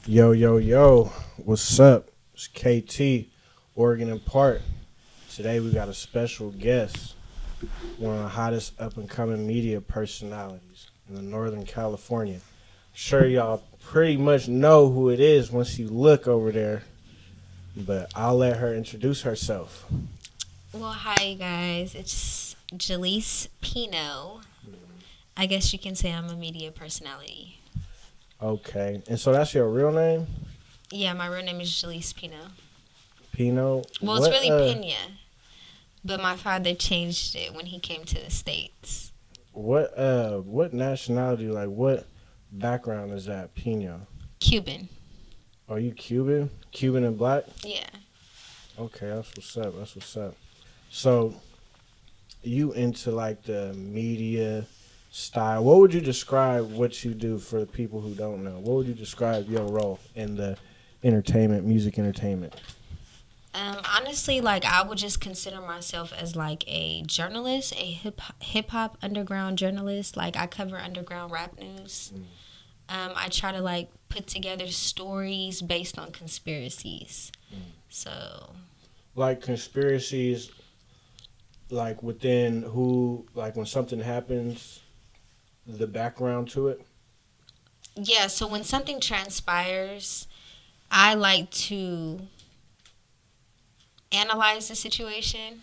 Yo, yo, yo, what's up? It's KT, Oregon and Part. Today we got a special guest, one of the hottest up and coming media personalities in the Northern California. Sure, y'all pretty much know who it is once you look over there, but I'll let her introduce herself. Well, hi guys. It's Jaleec Pino. I guess you can say I'm a media personality. Okay, and so that's your real name? Yeah, my real name is Jaleec Pino. Pino? Well, it's really Pena, but my father changed it when he came to the States. what nationality, like what background is that, Pino? Cuban. Are you Cuban? Cuban and black? Yeah. Okay, that's what's up. That's what's up. So, you into like the media style? What would you describe what you do for the people who don't know? What would you describe your role in the entertainment, music entertainment? Honestly, like I would just consider myself as like a journalist, a hip hop underground journalist. Like I cover underground rap news. I try to like put together stories based on conspiracies. So Like conspiracies, like within who, like when something happens, the background to it. yeah, so when something transpires, I like to analyze the situation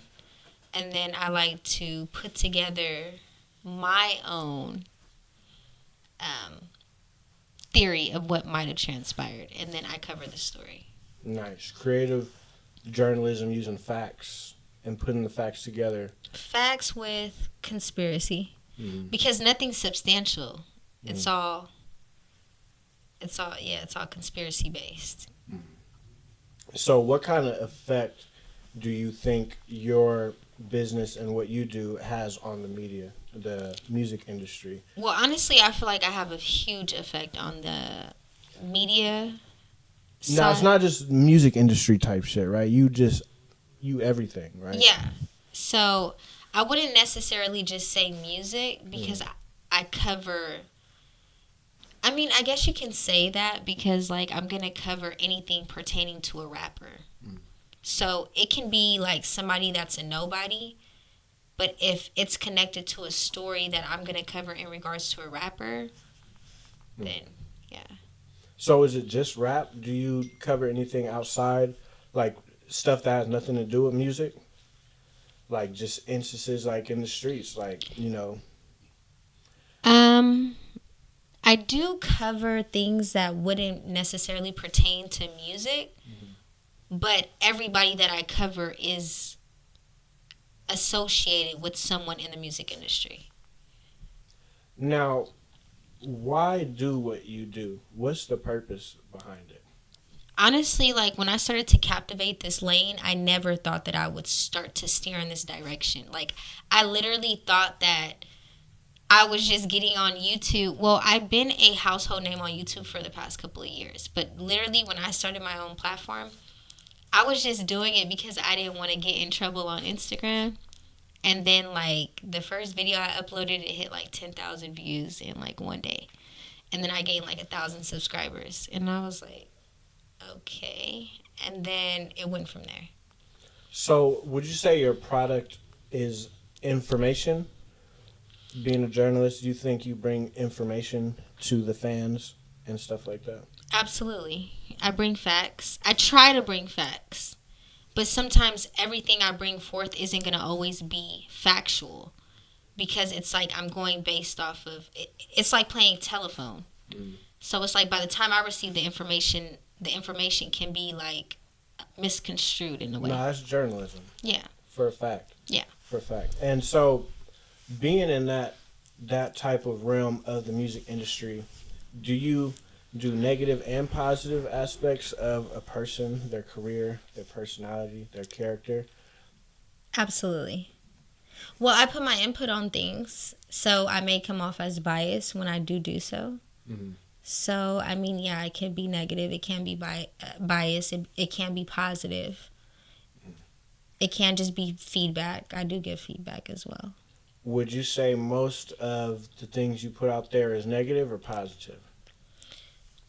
and then I like to put together my own um, theory of what might have transpired and then I cover the story. Nice, creative journalism using facts and putting the facts together. Facts with conspiracy Mm. because nothing's substantial. It's all it's all conspiracy based. So, what kind of effect do you think your business and what you do has on the media, the music industry? Well, honestly, I feel like I have a huge effect on the media Now, it's side. not just music industry type shit, right? You everything, right? Yeah. So I wouldn't necessarily just say music because I cover. I mean, I guess you can say that because like I'm gonna cover anything pertaining to a rapper. So it can be like somebody that's a nobody, but if it's connected to a story that I'm gonna cover in regards to a rapper, then yeah. So, is it just rap? Do you cover anything outside, like stuff that has nothing to do with music? Like just instances, like in the streets, like Um, I do cover things that wouldn't necessarily pertain to music, but everybody that I cover is associated with someone in the music industry. Now, why do what you do? What's the purpose behind it? Honestly, like when I started to captivate this lane, I never thought that I would start to steer in this direction. Like, I literally thought that I was just getting on YouTube. Well, I've been a household name on YouTube for the past couple of years, but literally when I started my own platform, I was just doing it because I didn't want to get in trouble on Instagram. And then like the first video I uploaded, it hit like 10,000 views in like one day. And then I gained like 1,000 subscribers. And I was like, okay. And then it went from there. So, would you say your product is information? Being a journalist, do you think you bring information to the fans and stuff like that? Absolutely. I bring facts. I try to bring facts. But sometimes everything I bring forth isn't going to always be factual because it's like I'm going based off of it's like playing telephone. So it's like by the time I receive the information can be like misconstrued in a way. No, that's journalism. Yeah. For a fact. Yeah. For a fact. And so, being in that type of realm of the music industry, do you do negative and positive aspects of a person, their career, their personality, their character? Absolutely. Well, I put my input on things, so I may come off as biased when I do so. Mm-hmm. So, I mean, yeah, it can be negative. It can be biased. It can be positive. It can just be feedback. I do give feedback as well. Would you say most of the things you put out there is negative or positive?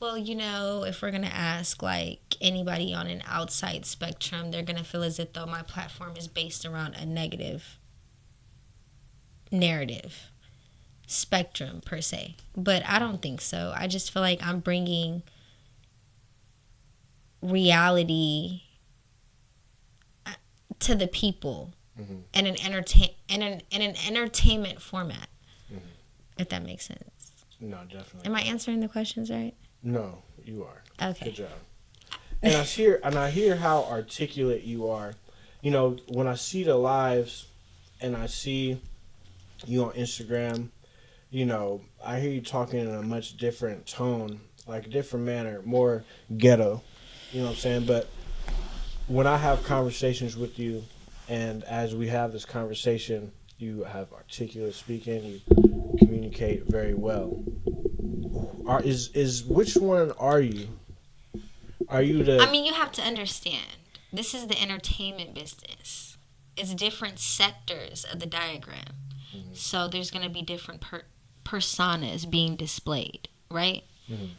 Well, if we're going to ask like anybody on an outside spectrum, they're going to feel as if though my platform is based around a negative narrative spectrum per se. But I don't think so. I just feel like I'm bringing reality to the people in an entertainment format. If that makes sense. No, definitely. Am I answering the questions right? No, you are. Okay. Good job. And I hear how articulate you are. When I see the lives and I see you on Instagram, I hear you talking in a much different tone, like a different manner, more ghetto. You know what I'm saying? But when I have conversations with you, and as we have this conversation, you have articulate speaking, you communicate very well. Is which one are you? Are you the? I mean, you have to understand. This is the entertainment business. It's different sectors of the diagram. So there's going to be different personas being displayed, right?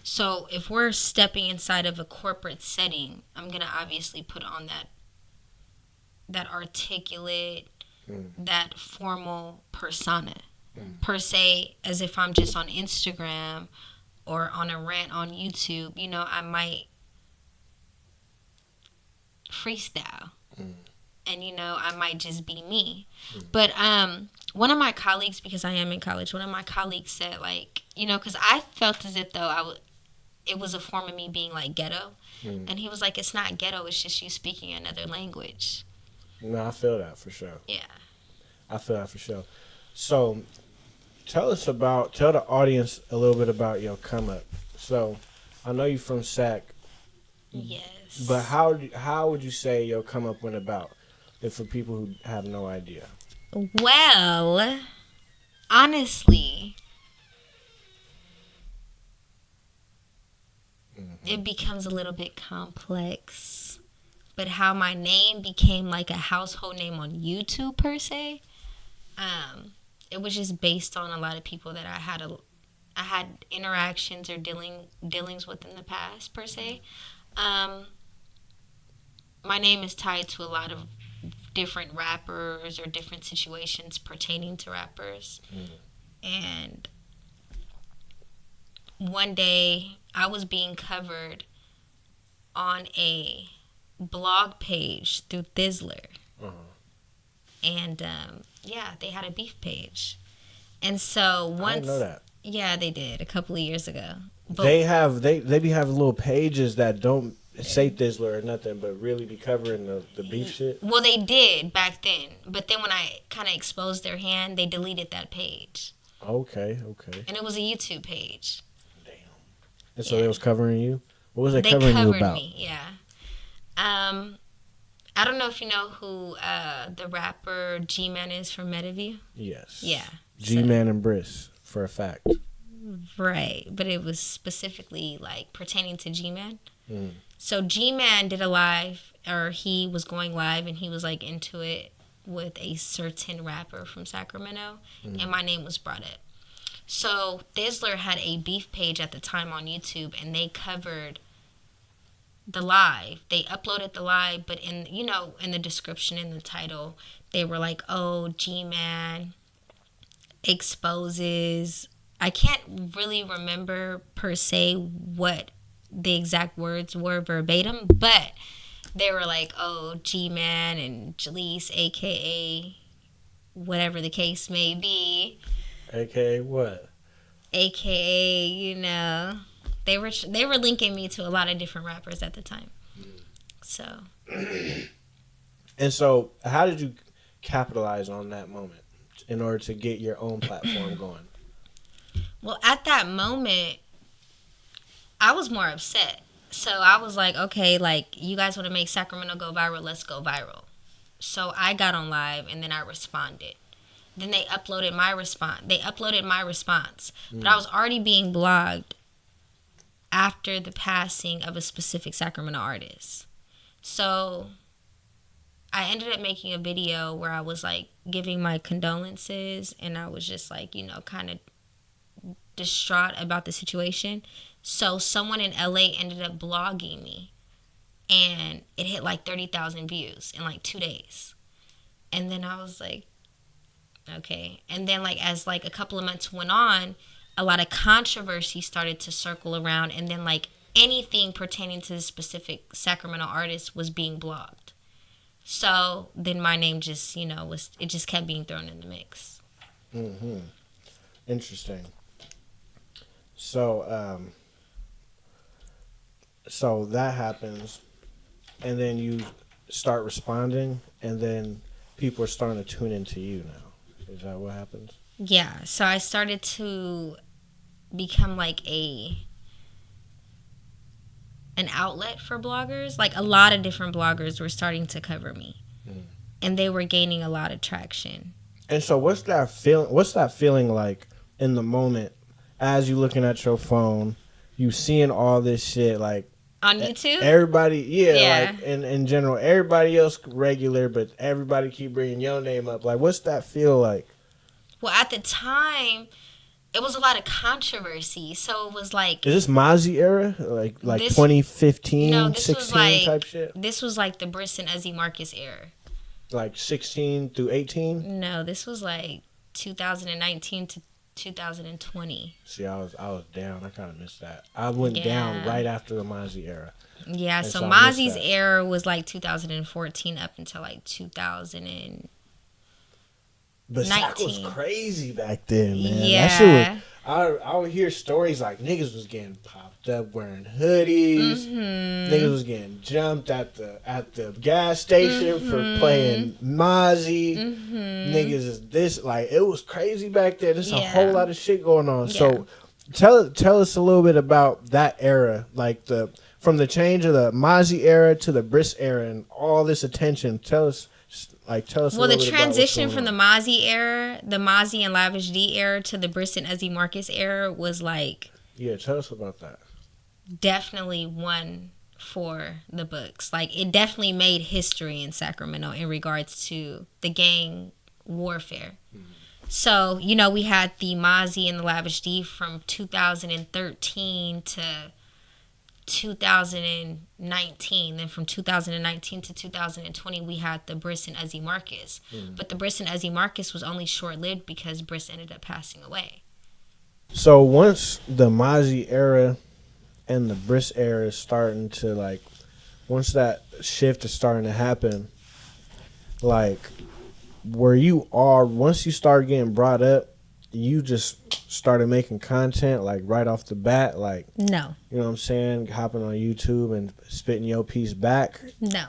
So if we're stepping inside of a corporate setting, I'm going to obviously put on that articulate, that formal persona. Per se, as if I'm just on Instagram or on a rant on YouTube, I might freestyle. And I might just be me. But one of my colleagues, because I am in college, one of my colleagues said, like, because I felt as if though it was a form of me being like ghetto. And he was like, it's not ghetto, it's just you speaking another language. No, I feel that for sure. Yeah. I feel that for sure. So tell the audience a little bit about your come up. So I know you're from SAC. Yes. But how would you say your come up went about? If for people who have no idea. Well, honestly, it becomes a little bit complex. But how my name became like a household name on YouTube per se, it was just based on a lot of people that I had interactions or dealings with in the past per se. My name is tied to a lot of different rappers or different situations pertaining to rappers. And one day I was being covered on a blog page through Thizzler. And they had a beef page. And so once I didn't know that. Yeah, they did a couple of years ago. But they be having little pages that don't say Thizzler or nothing, but really be covering the beef shit. Well, they did back then, but then when I kind of exposed their hand, they deleted that page. Okay. And it was a YouTube page. Damn. And so they was covering you? What was they covering you about? They covered me, yeah. I don't know if you know who the rapper G-Man is from Metaview. Yes. Yeah. G-Man and Bris, for a fact. Right, but it was specifically like pertaining to G-Man. So G-Man did a live, or he was going live, and he was like into it with a certain rapper from Sacramento, and my name was brought up. So Thizzler had a beef page at the time on YouTube, and they covered the live. They uploaded the live, but in the description, in the title, they were like, "Oh, G-Man exposes." I can't really remember per se what the exact words were verbatim, but they were like, "Oh, G-Man and Jaleec, aka whatever the case may be." AKA what? AKA, they were linking me to a lot of different rappers at the time. So. And so, how did you capitalize on that moment in order to get your own platform going? Well, at that moment, I was more upset. So I was like, okay, like, you guys want to make Sacramento go viral, let's go viral. So I got on live, and then I responded. Then they uploaded my response. But I was already being blogged after the passing of a specific Sacramento artist. So I ended up making a video where I was like giving my condolences, and I was just like, kind of distraught about the situation. So someone in LA ended up blogging me, and it hit like 30,000 views in like 2 days. And then I was like, okay. And then like as like a couple of months went on, a lot of controversy started to circle around, and then like anything pertaining to the specific Sacramento artist was being blogged. So then my name just, it just kept being thrown in the mix. Mm-hmm. Interesting. So, so that happens, and then you start responding, and then people are starting to tune into you now. Is that what happens? Yeah. So I started to become like an outlet for bloggers. Like a lot of different bloggers were starting to cover me, and they were gaining a lot of traction. And so, what's that feeling? What's that feeling like in the moment as you looking at your phone, you seeing all this shit like on YouTube? Everybody, like in general, everybody else regular, but everybody keep bringing your name up. Like, what's that feel like? Well, at the time, it was a lot of controversy. So it was like, is this Mozzy era, like this, 2015, no, this 16 was like, type shit? This was like the Bris and Uzzy Marcus era. Like 16 through 18? No, this was like 2019 to 2020. See, I was down. I kind of missed that. I went down right after the Mozzy era. Yeah, so Mozzy's era was like 2014 up until like 2000. But Sac was crazy back then, man. Yeah. That shit was, I would hear stories like niggas was getting popped up wearing hoodies. Mm-hmm. Niggas was getting jumped at the gas station for playing Mozzy. Mm-hmm. Niggas is this, like, it was crazy back there. There's a whole lot of shit going on. Yeah. So tell us a little bit about that era, like from the change of the Mozzy era to the Bris era and all this attention. Tell us. Well, the transition from the Mozzy era, the Mozzy and Lavish D era, to the Bris and Uzzy Marcus era was like... Yeah, tell us about that. Definitely one for the books. Like, it definitely made history in Sacramento in regards to the gang warfare. Mm-hmm. So, we had the Mozzy and the Lavish D from 2013 to 2019. Then from 2019 to 2020 we had the Bris and Uzzy Marcus. But the Bris and Uzzy Marcus was only short-lived because Bris ended up passing away. So once the Mozzy era and the Bris era is starting to once that shift is starting to happen, once you start getting brought up, you just started making content right off the bat, no, you know what I'm saying, hopping on YouTube and spitting your piece back? No.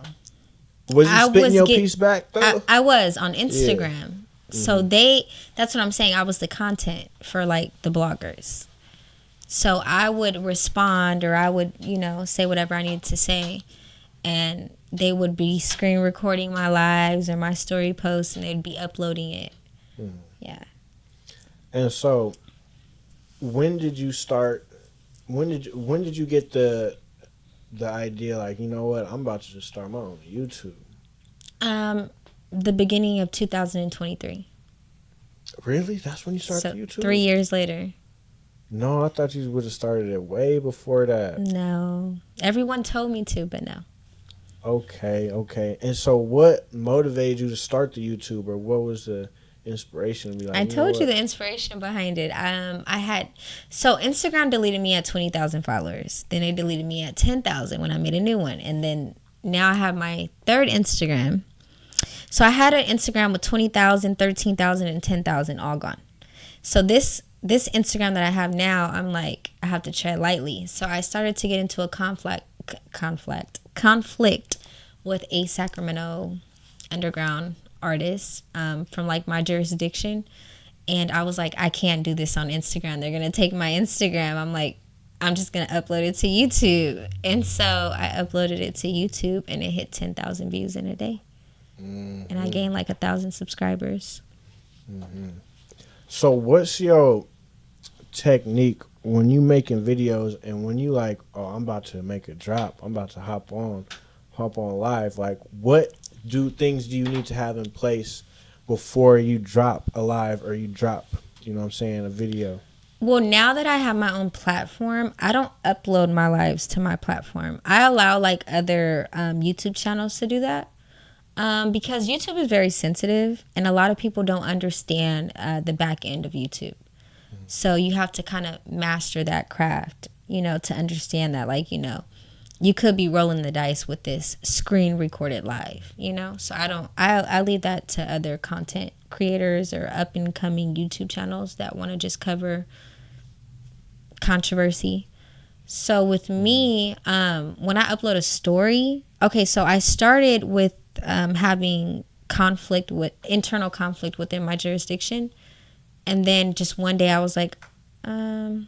Was you spitting your piece back though? I was on Instagram. Yeah. So that's what I'm saying, I was the content for the bloggers. So I would respond, or I would say whatever I needed to say, and they would be screen recording my lives or my story posts, and they'd be uploading it. Yeah. And so, when did you start? When did you get the idea? You know what? I'm about to just start my own YouTube. The beginning of 2023. Really? That's when you started YouTube? 3 years later. No, I thought you would have started it way before that. No, everyone told me to, but no. Okay. And so, what motivated you to start the YouTube, or what was the inspiration to be I told you the inspiration behind it. So Instagram deleted me at 20,000 followers. Then they deleted me at 10,000 when I made a new one. And then now I have my third Instagram. So I had an Instagram with 20,000, 13,000, and 10,000 all gone. So this Instagram that I have now, I have to tread lightly. So I started to get into a conflict with a Sacramento underground artists from my jurisdiction, and I was I can't do this on Instagram. They're gonna take my Instagram. I'm just gonna upload it to YouTube. And so I uploaded it to YouTube, and it hit 10,000 views in a day. And I gained 1,000 subscribers. So what's your technique when you making videos, and when you I'm about to make a drop, I'm about to hop on live, what things do you need to have in place before you drop a live, or you drop, a video? Well, now that I have my own platform, I don't upload my lives to my platform. I allow like other YouTube channels to do that. Because YouTube is very sensitive and a lot of people don't understand the back end of YouTube. So you have to kind of master that craft, to understand that, like, you could be rolling the dice with this screen recorded live. So I leave that to other content creators or up and coming YouTube channels that want to just cover controversy. So with me, when I upload a story, okay, so I started with having internal conflict within my jurisdiction. And then just one day I was like, I'm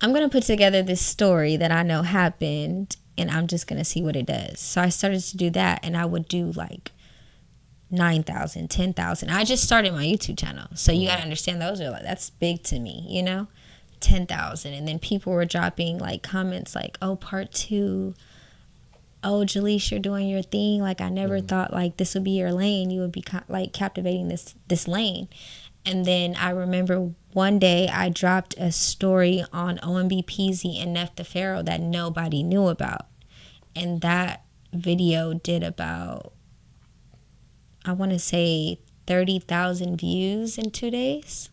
going to put together this story that I know happened and I'm just going to see what it does. So I started to do that and I would do like 9,000, 10,000. I just started my YouTube channel. So you got to understand that's big to me, 10,000. And then people were dropping like comments like, oh, part 2. Oh, Jaleec, you're doing your thing. Like, I never thought like this would be your lane. You would be like captivating this lane. And then I remember one day I dropped a story on OMB Peasy and Neff the Pharaoh that nobody knew about. And that video did about, I want to say 30,000 views in 2 days.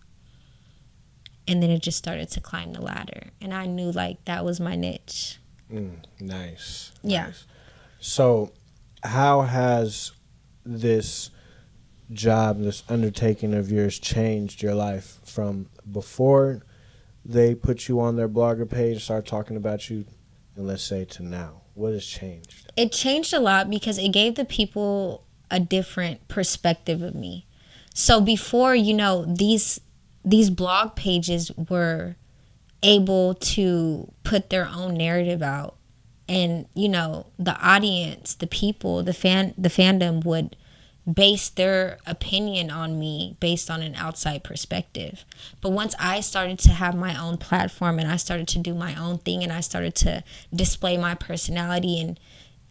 And then it just started to climb the ladder. And I knew like that was my niche. Nice. Yeah. Nice. So how has this job, this undertaking of yours changed your life from before they put you on their blogger page, start talking about you, and let's say to now? What has changed? It changed a lot because it gave the people a different perspective of me. So before, these blog pages were able to put their own narrative out, and the audience, the people, the fandom would base their opinion on me based on an outside perspective. But once I started to have my own platform and I started to do my own thing and I started to display my personality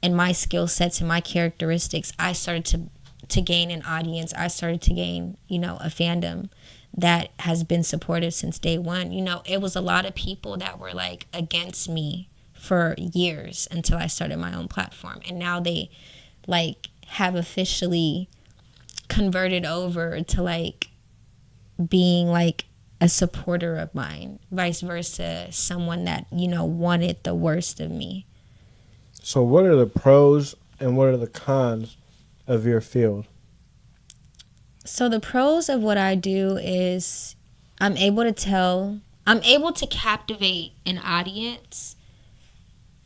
and my skill sets and my characteristics, I started to gain an audience. I started to gain, a fandom that has been supportive since day one. It was a lot of people that were like against me for years until I started my own platform. And now they like have officially converted over to like being like a supporter of mine, vice versa, someone that, wanted the worst of me. So what are the pros and what are the cons of your field? So the pros of what I do is I'm able to captivate an audience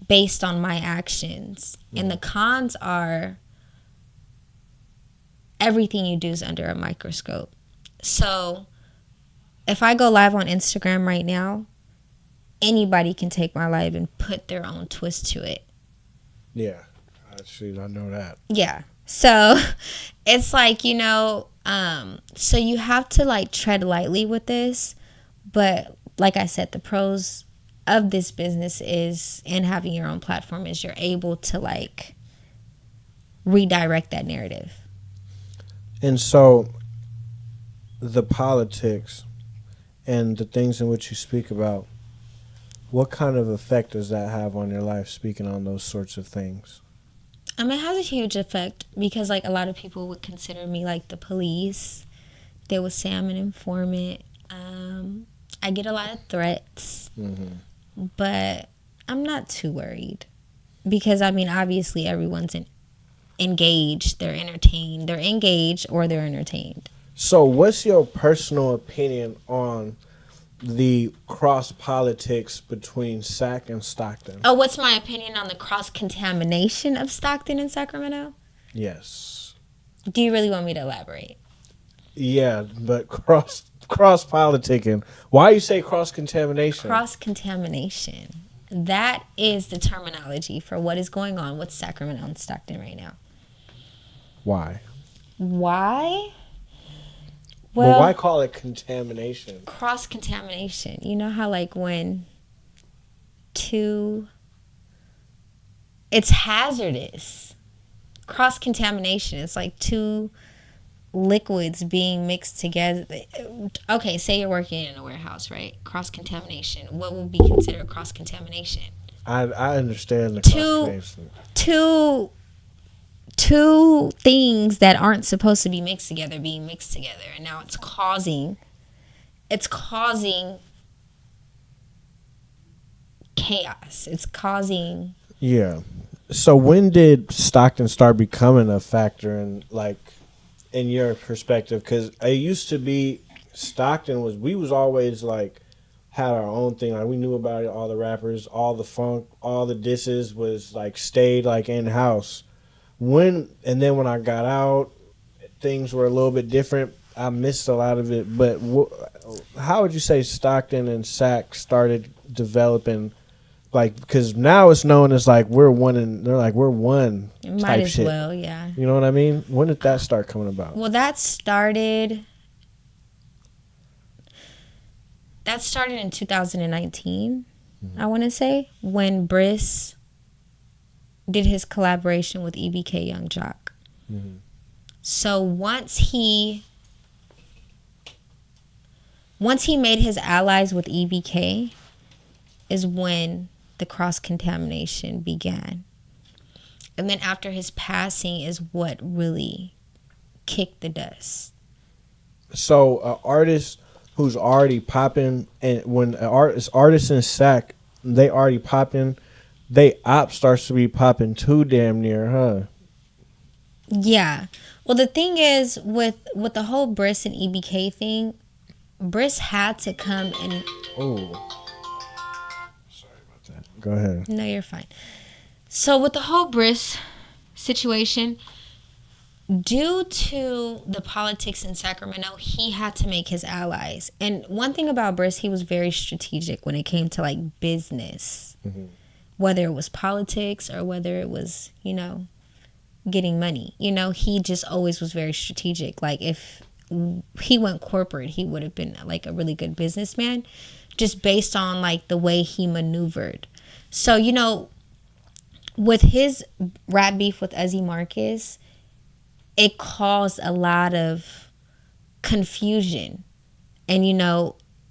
based on my actions. And the cons are everything you do is under a microscope. So if I go live on Instagram right now, anybody can take my live and put their own twist to it. Yeah, actually, I know that. Yeah. So it's like, so you have to like tread lightly with this. But like I said, the pros of this business is, and having your own platform, is you're able to like redirect that narrative. And so the politics and the things in which you speak about, what kind of effect does that have on your life, speaking on those sorts of things? It has a huge effect because like a lot of people would consider me like the police. They would say I'm an informant. I get a lot of threats, but I'm not too worried because obviously everyone's engaged. They're entertained. They're engaged or they're entertained. So what's your personal opinion on the cross politics between Sac and Stockton? Oh, what's my opinion on the cross-contamination of Stockton and Sacramento? Yes. Do you really want me to elaborate? Yeah, but cross politicking. Why you say cross-contamination? Cross-contamination. That is the terminology for what is going on with Sacramento and Stockton right now. Why? Why? Well, why call it contamination? Cross-contamination. You know how like when it's hazardous. Cross-contamination. It's like two liquids being mixed together. Okay, say you're working in a warehouse, right? Cross contamination. What would be considered cross contamination? I understand the cross Two, connection. two, two things that aren't supposed to be mixed together being mixed together, and now it's causing chaos. It's causing. Yeah. So when did Stockton start becoming a factor in like in your perspective? Because it used to be Stockton we was always like had our own thing. Like we knew about it. All the rappers, all the funk, all the disses was like stayed like in house. And then when I got out, things were a little bit different. I missed a lot of it. But how would you say Stockton and Sac started developing? Like, because now it's known as like we're one, and they're like we're one Might type as shit. well, yeah. You know what I mean? When did that start coming about? Well, that started in 2019. I want to say when Bris did his collaboration with EBK Young Jock. Mm-hmm. So once he made his allies with EBK is when the cross contamination began. And then after his passing is what really kicked the dust. So an artist who's already popping, and when an artist in Sac, they already popping, they op starts to be popping too damn near, huh? Yeah. Well, the thing is with the whole Bris and EBK thing, Bris had to come and. Oh, sorry about that. Go ahead. No, you're fine. So with the whole Bris situation, due to the politics in Sacramento, he had to make his allies. And one thing about Bris, he was very strategic when it came to like business, whether it was politics or whether it was, getting money. He just always was very strategic. Like if he went corporate, he would have been like a really good businessman just based on like the way he maneuvered. So, with his rap beef with Uzzy Marcus, it caused a lot of confusion. And,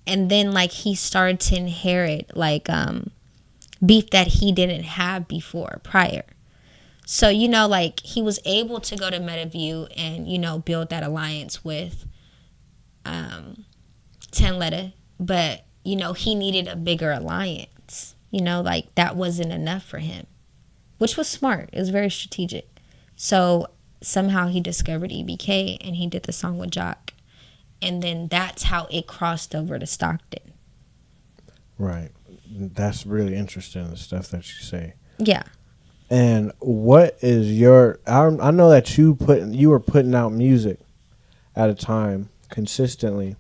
and then like he started to inherit like beef that he didn't have before prior. So, like he was able to go to Metaview and, build that alliance with 10 Letter. But, he needed a bigger alliance. Like that wasn't enough for him, which was smart. It was very strategic. So somehow he discovered EBK and he did the song with Jock. And then that's how it crossed over to Stockton. Right. That's really interesting, the stuff that you say. Yeah. And what is your? I know that you were putting out music at a time consistently,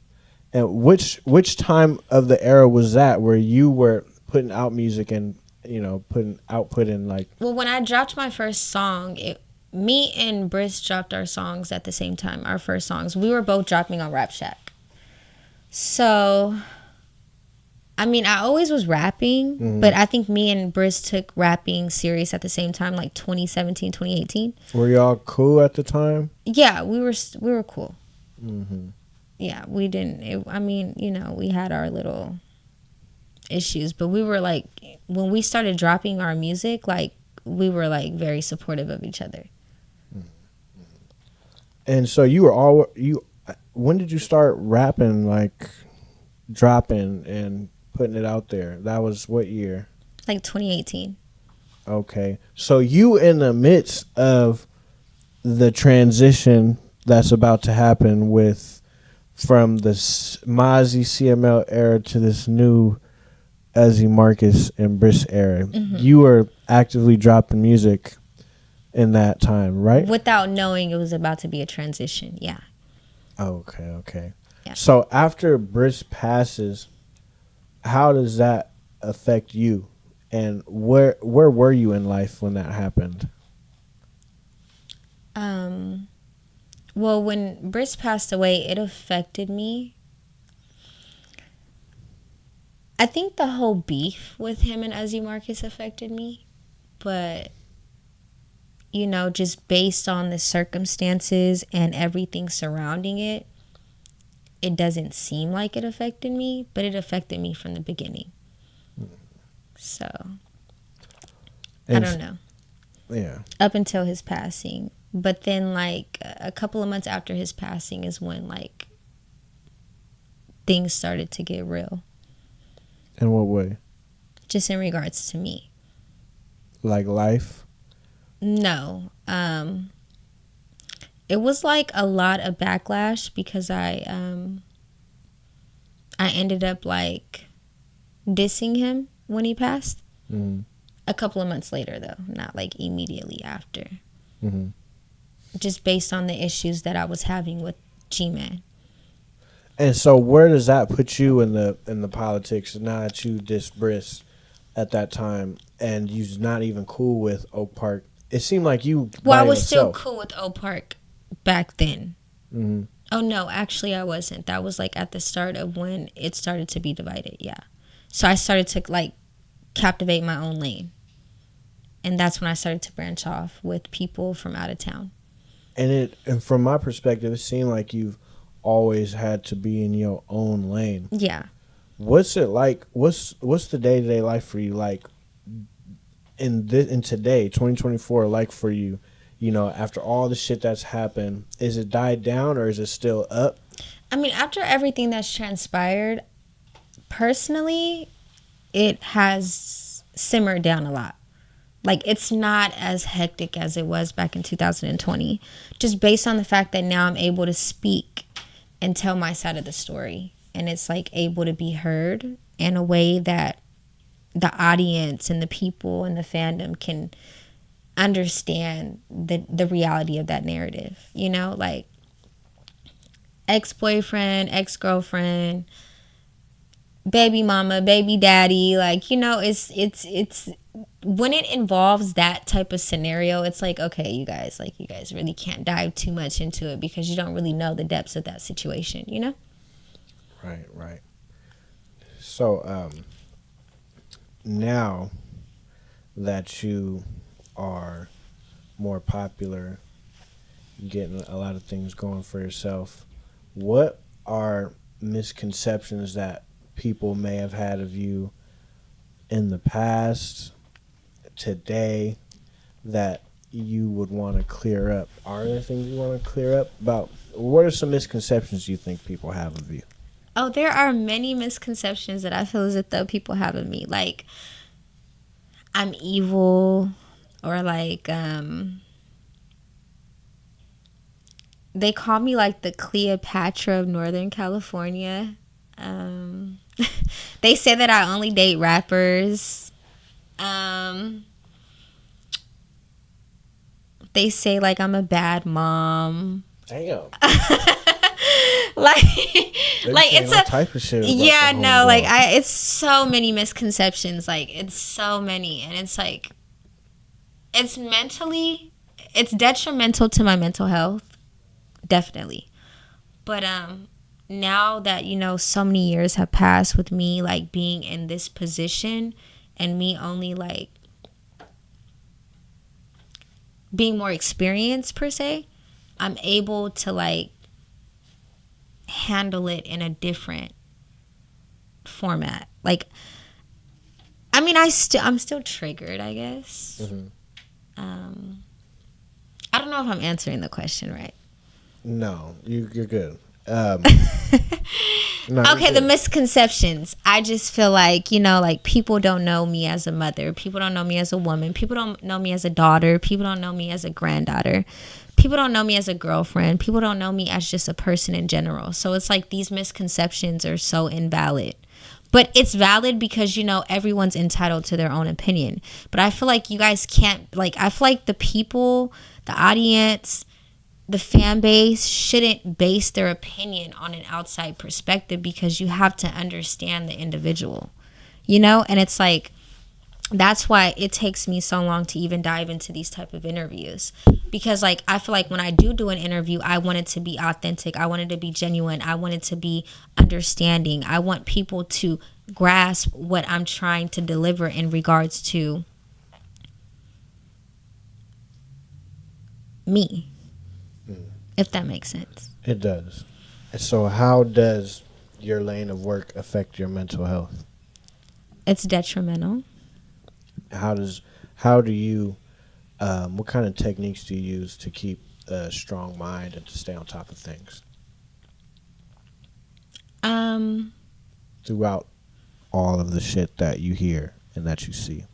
and which time of the era was that where you were putting out music and putting like? Well, when I dropped my first song, me and Bris dropped our songs at the same time. Our first songs, we were both dropping on Rap Shack. So, I mean, I always was rapping, but I think me and Bris took rapping serious at the same time, like 2017, 2018. Were y'all cool at the time? Yeah, we were cool. Mm-hmm. Yeah, we didn't. We had our little issues, but we were like, when we started dropping our music, like we were like very supportive of each other. And so when did you start rapping, like dropping and putting it out there? That was what year? Like 2018. Okay. So you in the midst of the transition that's about to happen from the Mozzy CML era to this new Uzzy Marcus and Bris era. Mm-hmm. You were actively dropping music in that time, right? Without knowing it was about to be a transition, yeah. Okay. Yeah. So after Bris passes, how does that affect you? And where were you in life when that happened? Well, when Bris passed away, it affected me. I think the whole beef with him and Uzzy Marcus affected me, but you know, just based on the circumstances and everything surrounding it, it doesn't seem like it affected me, but it affected me from the beginning. So, I don't know. Yeah. Up until his passing. But then, like, a couple of months after his passing is when, like, things started to get real. In what way? Just in regards to me. Like life? No. It was like a lot of backlash because I ended up like dissing him when he passed. Mm-hmm. A couple of months later, though, not like immediately after. Mm-hmm. Just based on the issues that I was having with G-Man. And so, where does that put you in the politics now that you dissed Bris at that time, and you're not even cool with Orepark? It seemed like you. Well, I was still cool with Orepark back then. Mm-hmm. Oh no, actually I wasn't. That was like at the start of when it started to be divided. Yeah, so I started to like captivate my own lane, and that's when I started to branch off with people from out of town. And from my perspective, it seemed like you've always had to be in your own lane. Yeah. What's it like? What's the day-to-day life for you like in today, 2024, like for you? You know, after all the shit that's happened, is it died down or is it still up? I mean, after everything that's transpired, personally, it has simmered down a lot. Like, it's not as hectic as it was back in 2020. Just based on the fact that now I'm able to speak and tell my side of the story. And it's, like, able to be heard in a way that the audience and the people and the fandom can understand the reality of that narrative. You know, like, ex-boyfriend, ex-girlfriend, baby mama, baby daddy. Like, you know, it's when it involves that type of scenario, it's like, okay, you guys really can't dive too much into it because you don't really know the depths of that situation, you know? Right. So, now that you are more popular, getting a lot of things going for yourself, what are misconceptions that people may have had of you in the past, today, that you would want to clear up? Are there things you want to clear up about? What are some misconceptions you think people have of you? Oh, there are many misconceptions that I feel as though people have of me. Like, I'm evil, or like, they call me like the Cleopatra of Northern California. They say that I only date rappers. They say like I'm a bad mom. Damn. like it's a type of shit. Yeah, no, like it's so many misconceptions. Like, it's so many, and it's like it's detrimental to my mental health, definitely. But now that, you know, so many years have passed with me like being in this position, and me only like being more experienced per se, I'm able to like handle it in a different format. Like, I mean, I'm still triggered, I guess. Mm-hmm. I don't know if I'm answering the question right. No, you're good. No, Okay, the misconceptions. I just feel like, you know, like, people don't know me as a mother. People don't know me as a woman. People don't know me as a daughter. People don't know me as a granddaughter. People don't know me as a girlfriend. People don't know me as just a person in general. So it's like these misconceptions are so invalid. But it's valid because, you know, everyone's entitled to their own opinion. But I feel like you guys can't, like, I feel like the people, the audience, the fan base shouldn't base their opinion on an outside perspective, because you have to understand the individual, you know? And it's like, that's why it takes me so long to even dive into these type of interviews, because like, I feel like when I do an interview, I want it to be authentic. I want it to be genuine. I want it to be understanding. I want people to grasp what I'm trying to deliver in regards to me, if that makes sense. It does. So how does your lane of work affect your mental health? It's detrimental. How do you what kind of techniques do you use to keep a strong mind and to stay on top of things throughout all of the shit that you hear and that you see?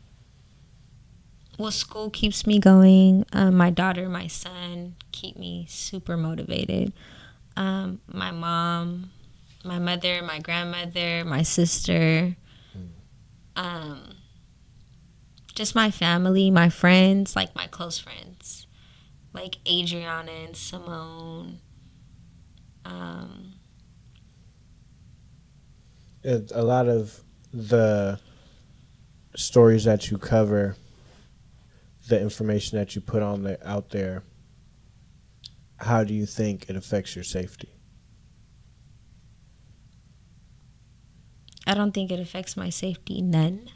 Well, school keeps me going. My daughter, my son keep me super motivated. My mom, my mother, my grandmother, my sister, just my family, my friends, like my close friends, like Adriana and Simone. A lot of the stories that you cover, the information that you put out there, how do you think it affects your safety? I don't think it affects my safety, none.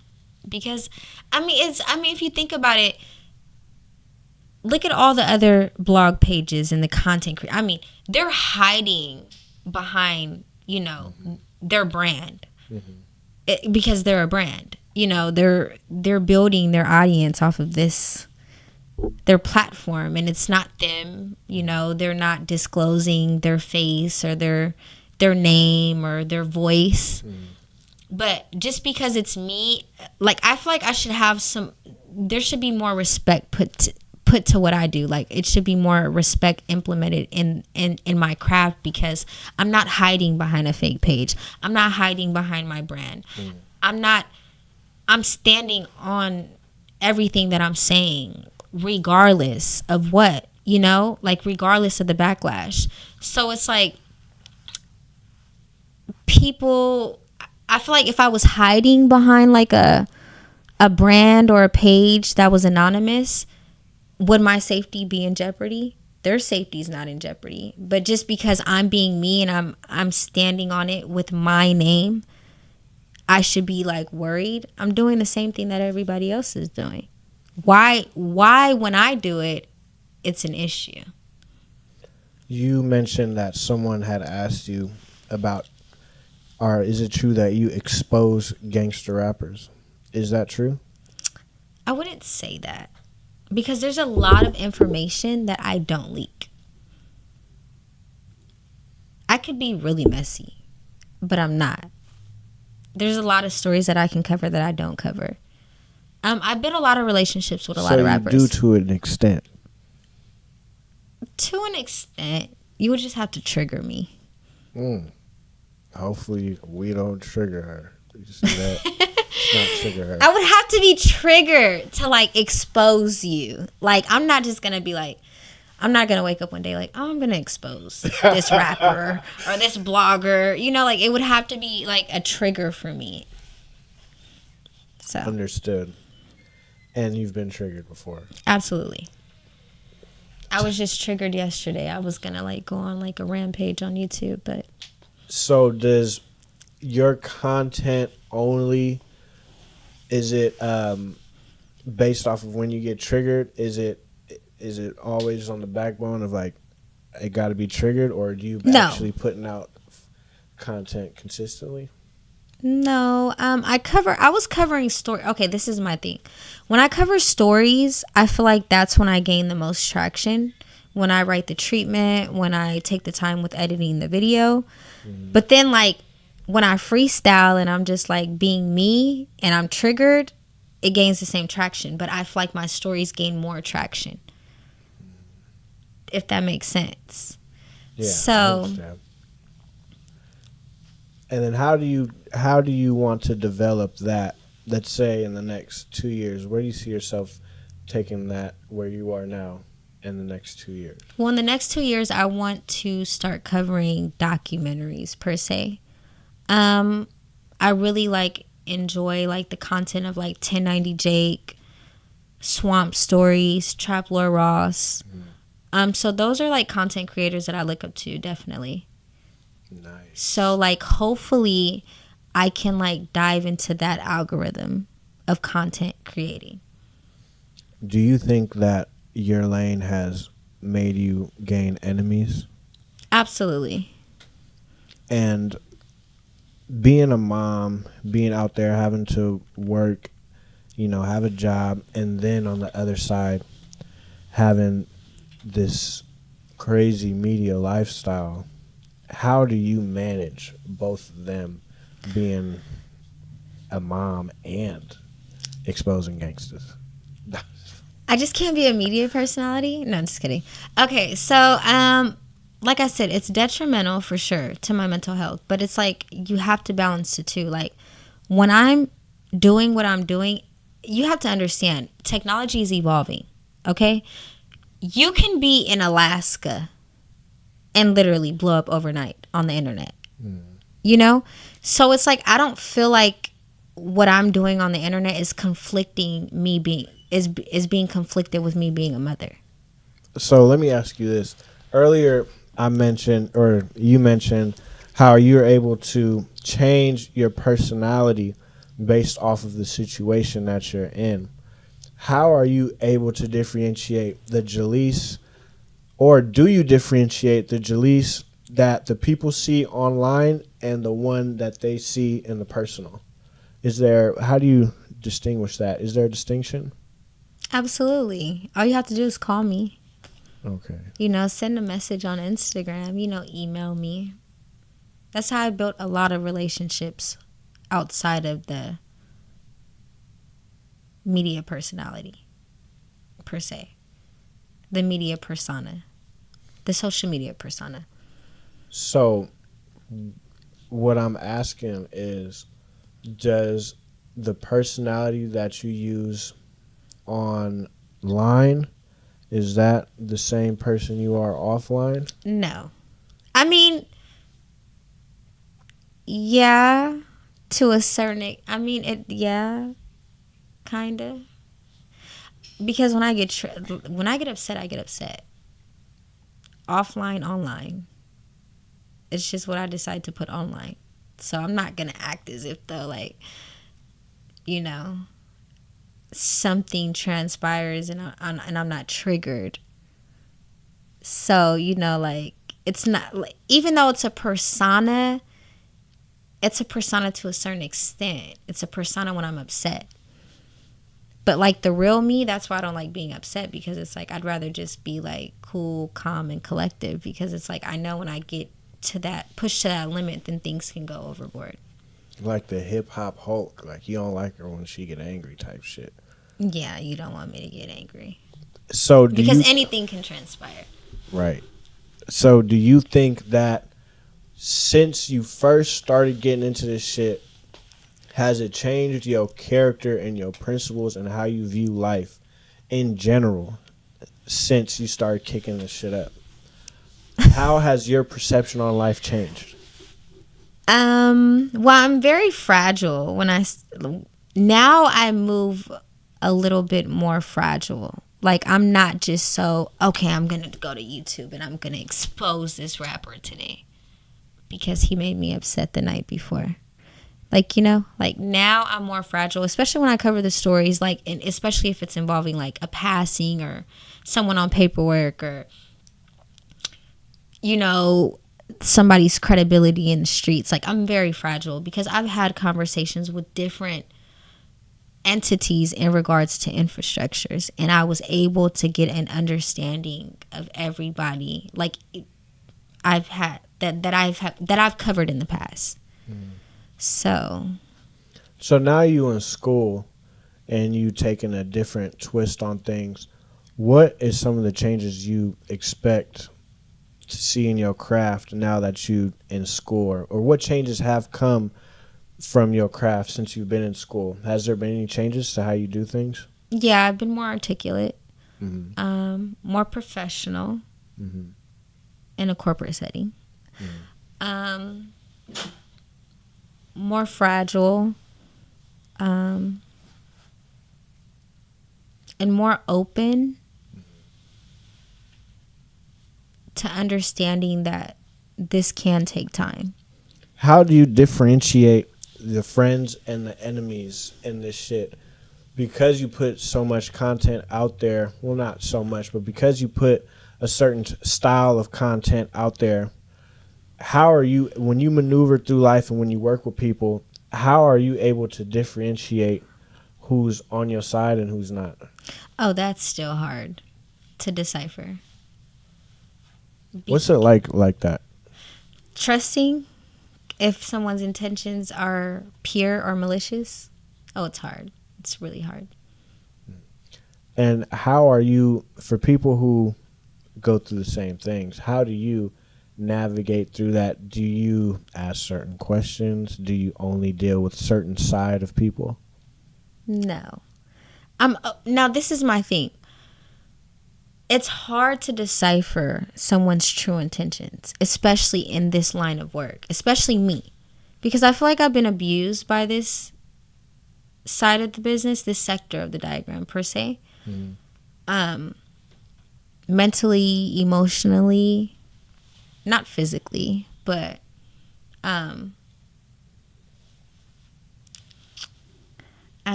Because if you think about it, look at all the other blog pages and the content they're hiding behind, their brand. Because they're a brand. They're building their audience off of their platform, and it's not them. They're not disclosing their face or their name or their voice. But just because it's me, like, I feel like there should be more respect put to what I do. Like, it should be more respect implemented in my craft, because I'm not hiding behind a fake page. I'm not hiding behind my brand. I'm standing on everything that I'm saying, regardless of what, regardless of the backlash. So it's like, I feel like if I was hiding behind like a brand or a page that was anonymous, would my safety be in jeopardy? Their safety is not in jeopardy. But just because I'm being me and I'm standing on it with my name, I should be like worried. I'm doing the same thing that everybody else is doing. Why when I do it, it's an issue? You mentioned that someone had asked you about, is it true that you expose gangster rappers? Is that true? I wouldn't say that, because there's a lot of information that I don't leak. I could be really messy, but I'm not. There's a lot of stories that I can cover that I don't cover. I've been in a lot of relationships with a lot of rappers. So you do to an extent. To an extent. You would just have to trigger me. Hopefully we don't trigger her. You see that? Not trigger her. I would have to be triggered to like expose you. Like, I'm not just gonna be like, I'm not gonna wake up one day like, oh, I'm gonna expose this rapper or this blogger. Like, it would have to be like a trigger for me. So understood. And you've been triggered before. Absolutely. I was just triggered yesterday. I was gonna like go on like a rampage on YouTube, but. So does your content only, is it based off of when you get triggered? Is it always on the backbone of like, it got to be triggered, or do you actually putting out content consistently? No, I was covering story. Okay, this is my thing. When I cover stories, I feel like that's when I gain the most traction. When I write the treatment, when I take the time with editing the video. But then like when I freestyle and I'm just like being me and I'm triggered, it gains the same traction. But I feel like my stories gain more traction. If that makes sense. Yeah. So. I understand. And then how do you want to develop that? Let's say in the next 2 years, where do you see yourself taking that where you are now in the next 2 years? Well, in the next 2 years, I want to start covering documentaries per se. I really enjoy the content of 1090 Jake, Swamp Stories, Trap Lore Ross. So those are content creators that I look up to, definitely. Nice. So hopefully I can dive into that algorithm of content creating. Do you think that your lane has made you gain enemies? Absolutely. And being a mom, being out there having to work, have a job, and then on the other side having this crazy media lifestyle, how do you manage both of them, being a mom and exposing gangsters? I just can't be a media personality. No, I'm just kidding. Okay, so like I said, it's detrimental for sure to my mental health, but it's like you have to balance the two. Like when I'm doing what I'm doing, you have to understand technology is evolving. Okay, you can be in Alaska and literally blow up overnight on the internet. You know, so it's like I don't feel like what I'm doing on the internet is conflicting me being is being conflicted with me being a mother. So let me ask you this. Earlier, I mentioned, or you mentioned, how you're able to change your personality based off of the situation that you're in. How are you able to differentiate the Jaleec, or do you differentiate the Jaleec that the people see online and the one that they see in the personal? How do you distinguish that? Is there a distinction? Absolutely. All you have to do is call me. Okay. Send a message on Instagram, email me. That's how I built a lot of relationships outside of the media personality, per se. The media persona. The social media persona. So, what I'm asking is, does the personality that you use online, is that the same person you are offline? No. I mean, yeah, to a certain, yeah, kind of. Because when I get upset, I get upset. Offline, online. It's just what I decide to put online. So I'm not going to act as if though, like, something transpires and I'm not triggered. So, like, it's not, like, even though it's a persona to a certain extent. It's a persona when I'm upset. But like the real me, that's why I don't like being upset, because it's like I'd rather just be like cool, calm, and collective, because it's like I know when I get to that, push to that limit, then things can go overboard. Like the hip hop Hulk, like you don't like her when she get angry type shit. Yeah, you don't want me to get angry. So because anything can transpire. Right. So do you think that since you first started getting into this shit, has it changed your character and your principles and how you view life in general since you started kicking this shit up? How has your perception on life changed? Well, I'm very fragile. Now I move a little bit more fragile. Like, I'm not just so, okay, I'm going to go to YouTube and I'm going to expose this rapper today because he made me upset the night before. Like, like now I'm more fragile, especially when I cover the stories, like, and especially if it's involving like a passing or someone on paperwork or, somebody's credibility in the streets. Like, I'm very fragile because I've had conversations with different entities in regards to infrastructures, and I was able to get an understanding of everybody, like I've had that I've covered in the past. So now you in school and you taking a different twist on things. What is some of the changes you expect to see in your craft now that you in school, or what changes have come from your craft since you've been in school? Has there been any changes to how you do things? Yeah, I've been more articulate, more professional in a corporate setting, more fragile, and more open to understanding that this can take time. How do you differentiate the friends and the enemies in this shit? Because you put so much content out there, well, not so much, but because you put a certain style of content out there. How are you, when you maneuver through life and when you work with people, how are you able to differentiate who's on your side and who's not? Oh, that's still hard to decipher. What's it like that? Trusting if someone's intentions are pure or malicious. Oh, it's hard. It's really hard. And how are you, for people who go through the same things, how do you navigate through that? Do you ask certain questions? Do you only deal with certain side of people? No. Now this is my thing. It's hard to decipher someone's true intentions, especially in this line of work, especially me, because I feel like I've been abused by this side of the business, this sector of the diagram per se. Mentally, emotionally, not physically, but I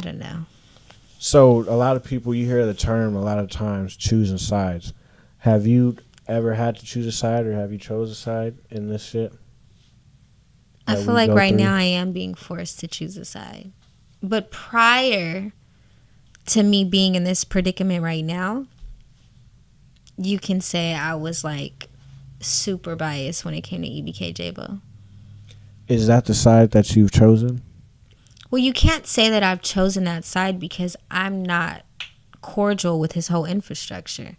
don't know. So a lot of people, you hear the term a lot of times, choosing sides. Have you ever had to choose a side, or have you chose a side in this shit? I feel like right now I am being forced to choose a side. But prior to me being in this predicament right now, you can say I was like super biased when it came to EBK J-Bo. Is that the side that you've chosen? Well, you can't say that I've chosen that side because I'm not cordial with his whole infrastructure.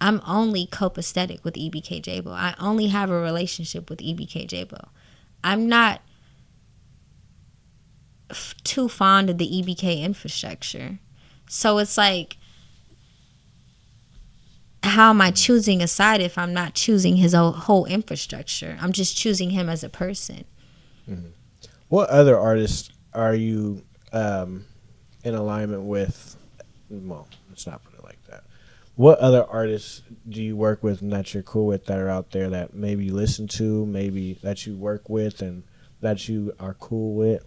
I'm only copacetic with EBK J-Bo. I only have a relationship with EBK J-Bo. I'm not too fond of the EBK infrastructure. So it's like, how am I choosing a side if I'm not choosing his whole infrastructure? I'm just choosing him as a person. Mm-hmm. What other artists are you in alignment with? Well, let's not put it like that. What other artists do you work with and that you're cool with that are out there that maybe you listen to, maybe that you work with and that you are cool with?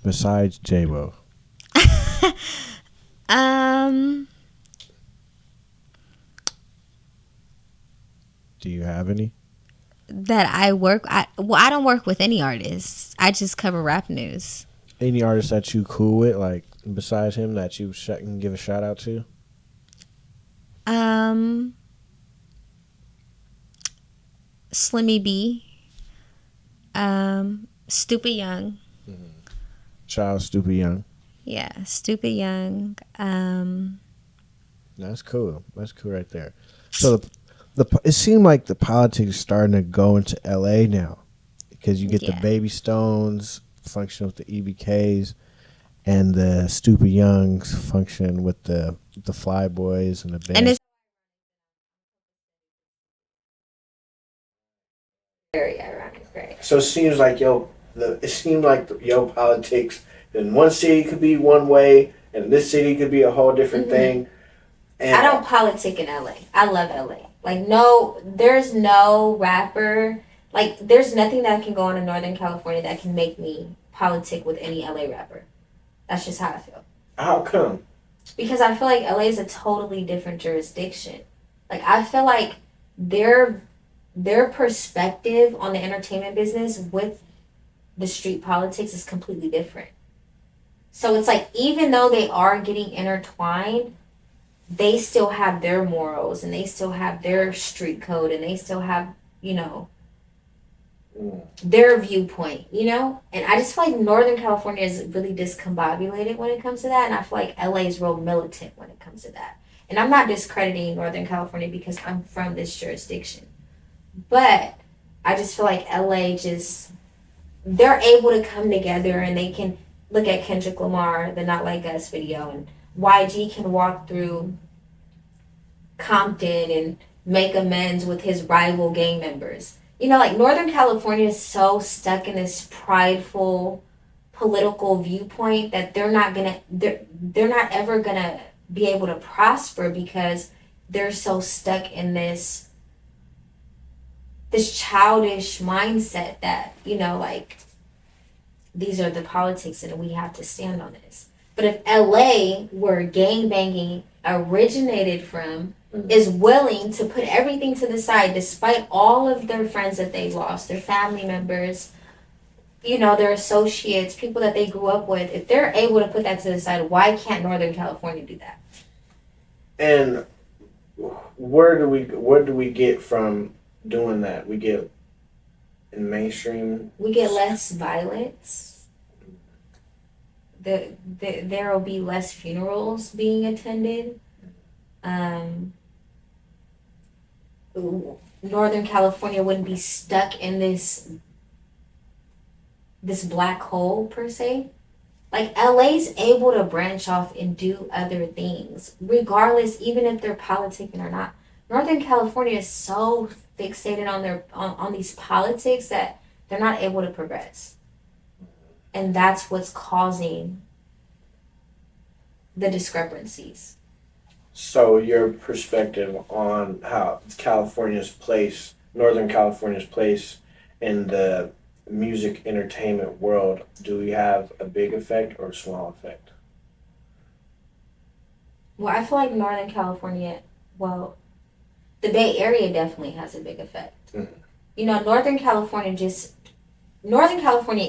Besides J-Bo. Do you have any? That I don't work with any artists. I just cover rap news. Any artists that you cool with, like besides him, that you can give a shout out to? Slimmy B. Stupid Young. Mm-hmm. Child Stupid Young. Yeah, Stupid Young. That's cool. That's cool right there. So it seemed like the politics is starting to go into LA now, because you get the Baby Stones function with the EBKs, and the Stupid Youngs function with the Fly Boys and the band. And it's very ironic, right? So it seems like your politics in one city could be one way, and this city could be a whole different thing. And I don't politic in LA. I love LA. Like, no, there's no rapper. Like, there's nothing that can go on in Northern California that can make me politic with any LA rapper. That's just how I feel. How come? Because I feel like LA is a totally different jurisdiction. Like, I feel like their perspective on the entertainment business with the street politics is completely different. So it's like, even though they are getting intertwined, they still have their morals and they still have their street code and they still have, their viewpoint, And I just feel like Northern California is really discombobulated when it comes to that. And I feel like LA is real militant when it comes to that. And I'm not discrediting Northern California because I'm from this jurisdiction. But I just feel like LA they're able to come together and they can look at Kendrick Lamar, the Not Like Us video, and YG can walk through Compton and make amends with his rival gang members. Like, Northern California is so stuck in this prideful political viewpoint that they're not ever gonna be able to prosper because they're so stuck in this childish mindset that, like, these are the politics and we have to stand on this. But if LA were gang banging originated from is willing to put everything to the side despite all of their friends that they lost, their family members, their associates, people that they grew up with. If they're able to put that to the side, why can't Northern California do that? And where do we get from doing that? We get in mainstream. We get less violence. There will be less funerals being attended. Northern California wouldn't be stuck in this black hole per se. Like LA's able to branch off and do other things, regardless, even if they're politicking or not. Northern California is so fixated on these politics that they're not able to progress. And that's what's causing the discrepancies. So your perspective on how Northern California's place in the music entertainment world, do we have a big effect or a small effect? Well, I feel like Northern California, the Bay Area definitely has a big effect. Mm-hmm. Northern California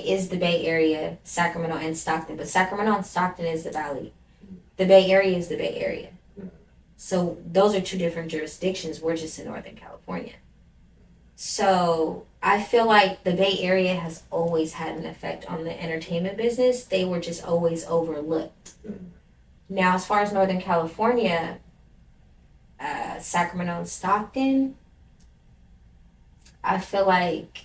is the Bay Area, Sacramento and Stockton, but Sacramento and Stockton is the Valley. The Bay Area is the Bay Area. Mm-hmm. So those are two different jurisdictions. We're just in Northern California. So I feel like the Bay Area has always had an effect on the entertainment business. They were just always overlooked. Mm-hmm. Now, as far as Northern California, Sacramento and Stockton, I feel like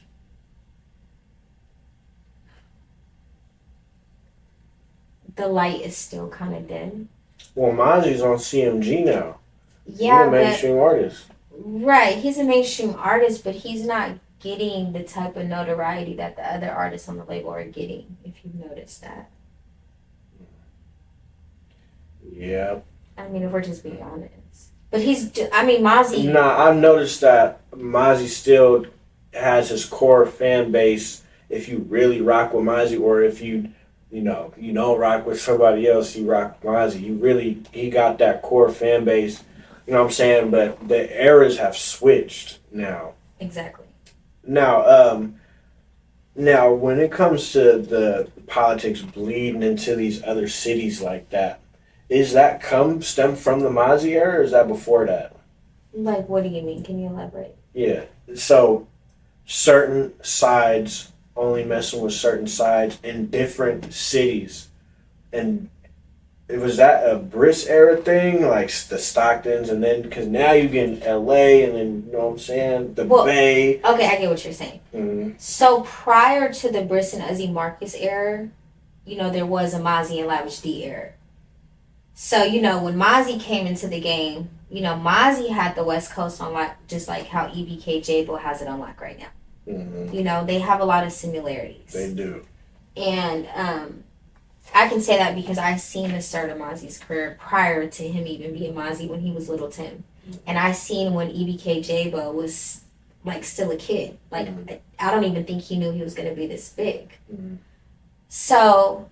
the light is still kind of dim. Well, Mozzy's on CMG now. Yeah, he's a mainstream artist. Right, he's a mainstream artist, but he's not getting the type of notoriety that the other artists on the label are getting, if you've noticed that. Yeah. I mean, if we're just being honest. But Mozzy... Nah, I've noticed that Mozzy still has his core fan base. If you really rock with Mozzy, or if you don't rock with somebody else, you rock with Mozzy. He got that core fan base. You know what I'm saying? But the eras have switched now. Exactly. Now, when it comes to the politics bleeding into these other cities like that, is that stem from the Mozzy era, or is that before that? Like, what do you mean? Can you elaborate? Yeah. So, certain sides only messing with certain sides in different cities. And was that a Bris era thing, like the Stocktons, and then, because now you get in LA, and then, you know what I'm saying, Bay. Okay, I get what you're saying. Mm-hmm. So, prior to the Bris and Uzzy Marcus era, there was a Mozzy and Lavish D era. So, when Mozzy came into the game, Mozzy had the West Coast on lock, just like how EBK J-Bo has it on lock right now. Mm-hmm. They have a lot of similarities. They do. And I can say that because I seen the start of Mozzy's career prior to him even being Mozzy when he was Little Tim. Mm-hmm. And I seen when EBK J-Bo was, like, still a kid. Like, mm-hmm. I don't even think he knew he was going to be this big. Mm-hmm. So...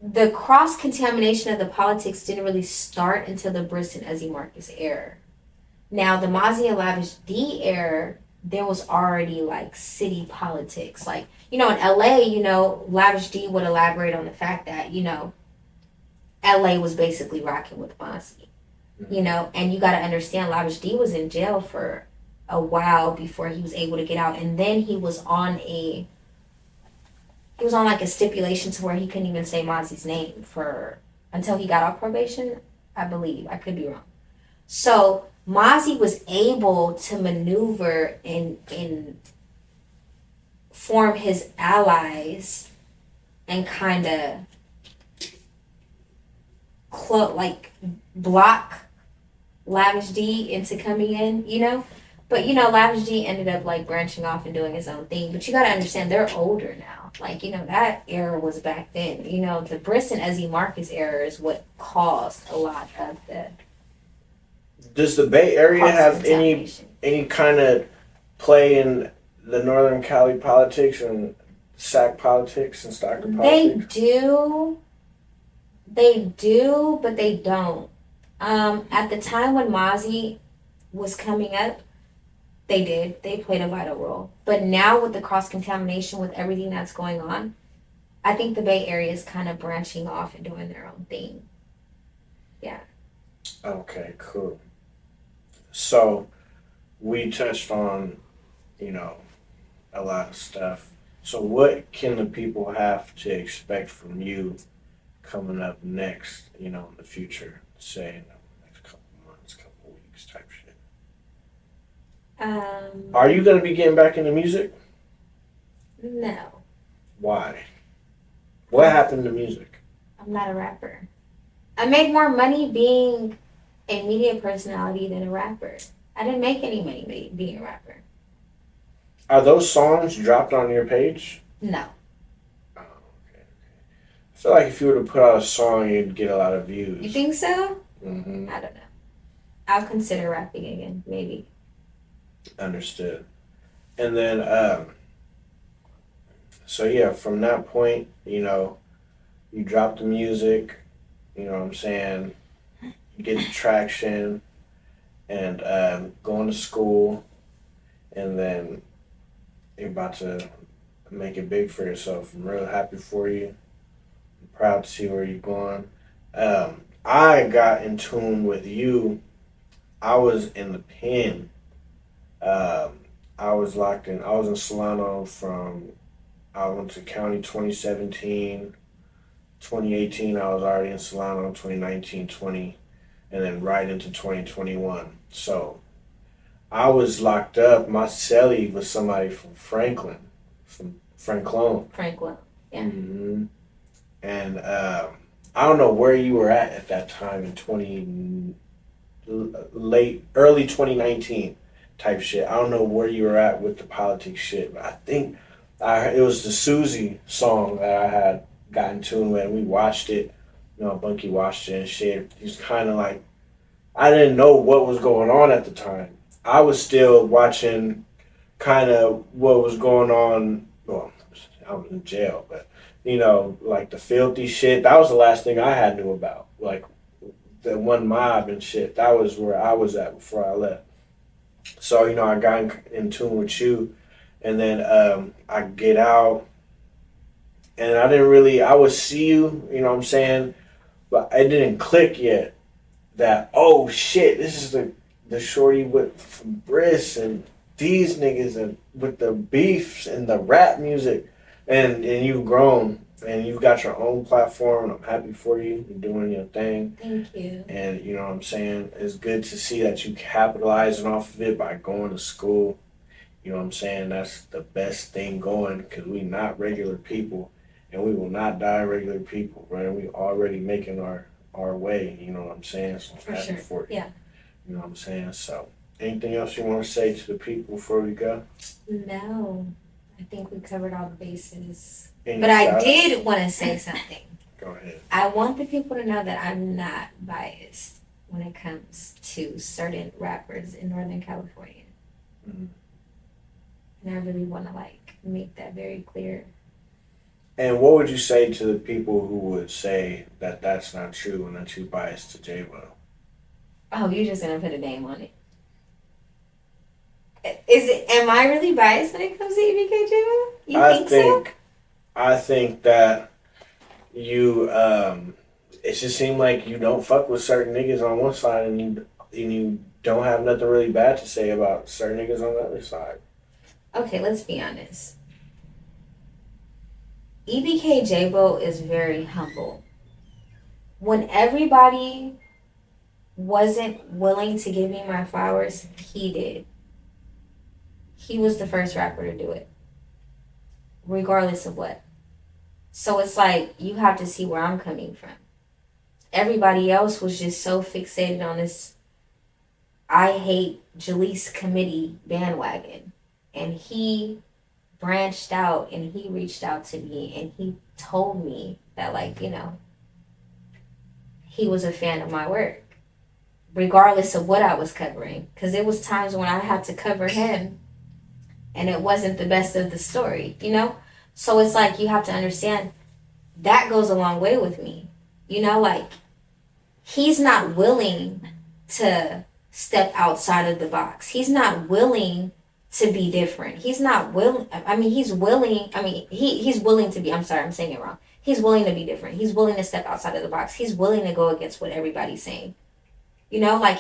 the cross-contamination of the politics didn't really start until the Bris and Uzzy Marcus era. Now, the Mozzy and Lavish D era, there was already, like, city politics. Like, in LA, Lavish D would elaborate on the fact that, LA was basically rocking with Mozzy. Mm-hmm. And you got to understand, Lavish D was in jail for a while before he was able to get out. And then he was on like a stipulation to where he couldn't even say Mozzy's name until he got off probation, I believe. I could be wrong. So Mozzy was able to maneuver and form his allies and kind of block Lavish D into coming in, But, Lavish D ended up, like, branching off and doing his own thing. But you got to understand, they're older now. Like, that era was back then. The Bris and Uzzy Marcus era is what caused a lot of the... Does the Bay Area have any kind of play in the Northern Cali politics and SAC politics and Stockton politics? They do, They do, but they don't. At the time when Mozzy was coming up, they did. They played a vital role. But now with the cross contamination with everything that's going on, I think the Bay Area is kind of branching off and doing their own thing. Yeah. Okay, cool. So we touched on, you know, a lot of stuff. So what can the people have to expect from you coming up next, in the future? Say in the next couple months, couple weeks type shit. Are you gonna be getting back into music? No. Why? What happened to music? I'm not a rapper. I made more money being a media personality than a rapper. I didn't make any money being a rapper. Are those songs dropped on your page? No. Oh, okay. I feel like if you were to put out a song, you'd get a lot of views. You think so? Mm-hmm. I don't know. I'll consider rapping again, maybe. Understood. And then, so yeah, from that point, you drop the music, you know what I'm saying? You get the traction and going to school, and then you're about to make it big for yourself. I'm real happy for you. I'm proud to see where you're going. I got in tune with you. I was in the pen. I was locked in. I was in Solano I went to County 2017. 2018, I was already in Solano. 2019, 20, and then right into 2021. So I was locked up. My cellie was somebody from Franklin, from Franklin. Franklin. Yeah. Mm-hmm. And I don't know where you were at that time in early 2019 type shit. I don't know where you were at with the politics shit, but I think it was the Susie song that I had got in tune with. And we watched it. Bunky watched it and shit. He's kind of like, I didn't know what was going on at the time. I was still watching kind of what was going on. Well, I was in jail, but like the filthy shit. That was the last thing I had knew about. Like the one mob and shit. That was where I was at before I left. So I got in tune with you, and then I get out, and I would see you. You know what I'm saying, but it didn't click yet. That, oh shit, this is the shorty with Bris and these niggas and with the beefs and the rap music, and you've grown and you've got your own platform, and I'm happy for you. You're doing your thing. Thank you. And you know what I'm saying? It's good to see that you capitalizing off of it by going to school. You know what I'm saying? That's the best thing going, because we not regular people, and we will not die regular people, right? We already making our way, you know what I'm saying? So I'm For happy sure. for you. Yeah. You know what I'm saying? So anything else you want to say to the people before we go? No. I think we covered all the bases. Any But I shout-outs? did want to say something. Go ahead. I want the people to know that I'm not biased when it comes to certain rappers in Northern California. Mhm. And I really want to make that very clear. And what would you say to the people who would say that that's not true and that you biased to J-Lo? Oh, you're just gonna put a name on it. Am I really biased when it comes to EBKJ? You think so? I think that you it just seemed like you don't fuck with certain niggas on one side, and you don't have nothing really bad to say about certain niggas on the other side. Okay, let's be honest. EBKJ is very humble. When everybody wasn't willing to give me my flowers, he did. He was the first rapper to do it, regardless of what. So it's like, you have to see where I'm coming from. Everybody else was just so fixated on this I hate Jaleec committee bandwagon. And he branched out and he reached out to me and he told me that, he was a fan of my work, regardless of what I was covering. Because there was times when I had to cover him and it wasn't the best of the story, So it's like, you have to understand, that goes a long way with me. You know, like, he's not willing to step outside of the box. He's not willing to be different. He's not willing. I mean, he's willing. I mean, he's willing to be. I'm sorry, I'm saying it wrong. He's willing to be different. He's willing to step outside of the box. He's willing to go against what everybody's saying. You know, like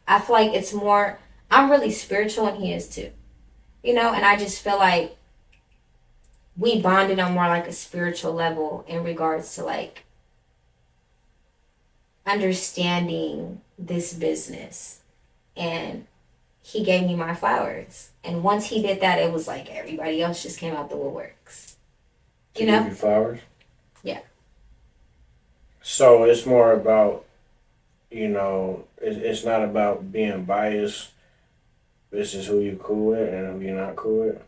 I feel like it's more. I'm really spiritual, and he is too. You know, and I just feel like we bonded on more like a spiritual level in regards to like understanding this business, and he gave me my flowers. And once he did that, it was like everybody else just came out the woodworks. You know? Give you flowers? Yeah. So it's more about, you know, it's not about being biased. This is who you cool with and who you're not cool with.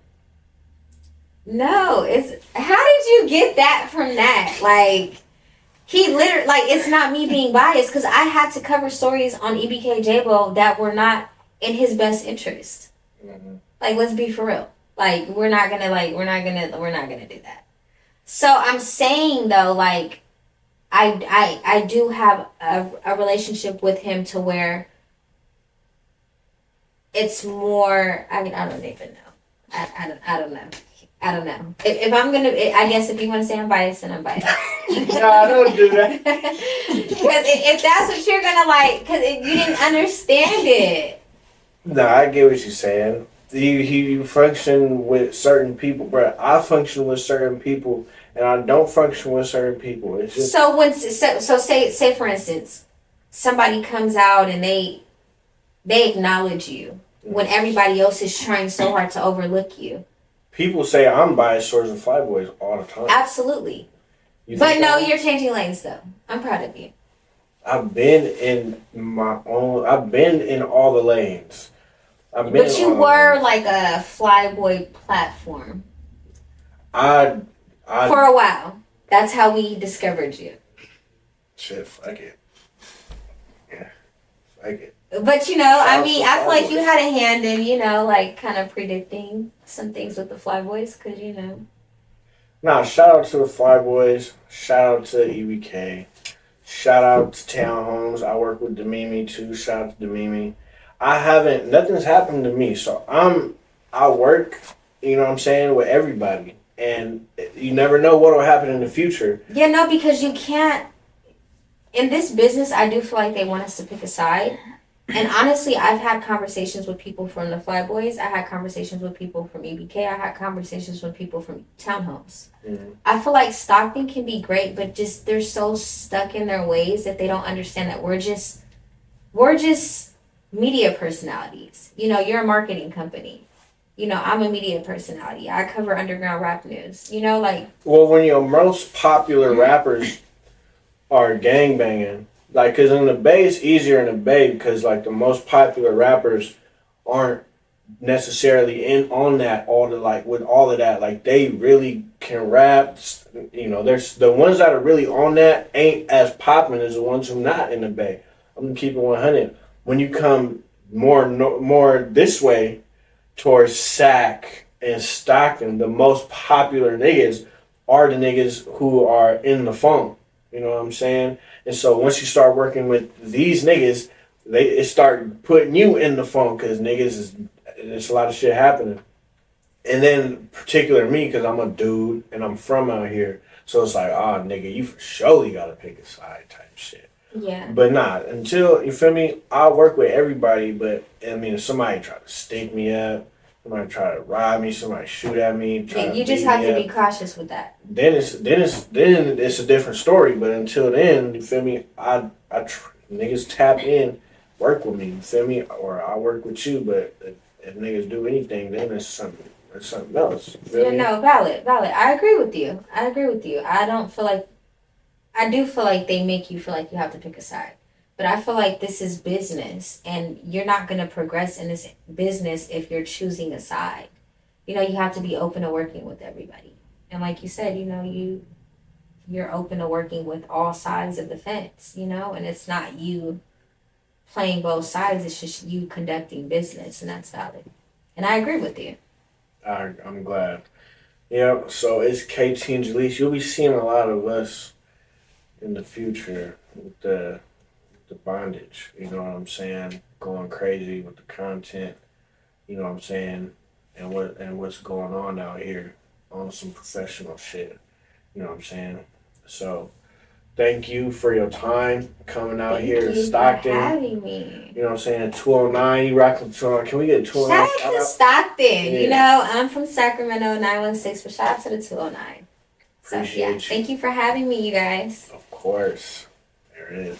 No, it's how did you get that from that? Like, he literally, like, it's not me being biased because I had to cover stories on EBK J-Bo that were not in his best interest. Mm-hmm. Like, let's be for real. Like, we're not gonna do that. So I'm saying though, like, I do have a relationship with him to where it's more. I mean, I don't even know. I don't know. I don't know. If I'm gonna, I guess if you want to say I'm biased, then I'm biased. No, I don't do that. Because if that's what you're gonna like, because you didn't understand it. No, I get what you're saying. You function with certain people, but I function with certain people, and I don't function with certain people. It's just So say for instance, somebody comes out and they acknowledge you when everybody else is trying so hard to overlook you. people say I'm biased towards the Flyboys all the time. Absolutely. But no, you're changing lanes though. I'm proud of you. I've been in all the lanes. But you were like a Flyboy platform. I for a while. That's how we discovered you. Shit, fuck it. Yeah, fuck it. But you know, I mean, I feel like you had a hand in, you know, like kind of predicting some things with the Flyboys, because you know. Nah, shout out to the Flyboys. Shout out to EBK. Shout out to Townhomes. I work with Demimi too. Shout out to Demimi. Nothing's happened to me, so I work, you know what I'm saying, with everybody. And you never know what will happen in the future. Yeah, no, because you can't. In this business, I do feel like they want us to pick a side. And honestly, I've had conversations with people from the Flyboys. I had conversations with people from EBK. I had conversations with people from Townhomes. Mm-hmm. I feel like Stockton can be great, but just they're so stuck in their ways that they don't understand that we're just media personalities. You know, you're a marketing company. You know, I'm a media personality. I cover underground rap news. You know, like... Well, when your most popular rappers are gangbanging, like, because in the Bay, it's easier in the Bay because, like, the most popular rappers aren't necessarily on that, with all of that. Like, they really can rap. You know, there's the ones that are really on that ain't as popping as the ones who not in the Bay. I'm going to keep it 100. When you come more this way, towards Sac and Stockton, the most popular niggas are the niggas who are in the phone. You know what I'm saying? And so once you start working with these niggas, it start putting you in the phone because there's a lot of shit happening. And then particular me, because I'm a dude and I'm from out here. So it's like, nigga, you for surely got to pick a side type shit. Yeah. But until, you feel me, I'll work with everybody, but, I mean, if somebody try to stake me up, somebody try to rob me, somebody shoot at me, you just have to be cautious with that. Then it's a different story, but until then, you feel me, niggas tap in, work with me, you feel me, or I work with you, but if niggas do anything, then it's something else. Yeah, no, valid. I agree with you. I do feel like they make you feel like you have to pick a side. But I feel like this is business, and you're not going to progress in this business if you're choosing a side. You know, you have to be open to working with everybody. And like you said, you know, you're open to working with all sides of the fence, you know, and it's not you playing both sides, it's just you conducting business, and that's valid. And I agree with you. I'm glad. Yeah, so it's KT and Jaleec. You'll be seeing a lot of us in the future with the bondage. You know what I'm saying? Going crazy with the content. You know what I'm saying? What's going on out here on some professional shit. You know what I'm saying? So thank you for your time coming out Thank here in you Stockton. for having me. You know what I'm saying? 209, you rocking 209. Can we get a 209? Shout out to Stockton. Yeah. You know, I'm from Sacramento 916, but shout out to the 209. So, Appreciate yeah, you. thank you for having me, you guys. Of course. There it is.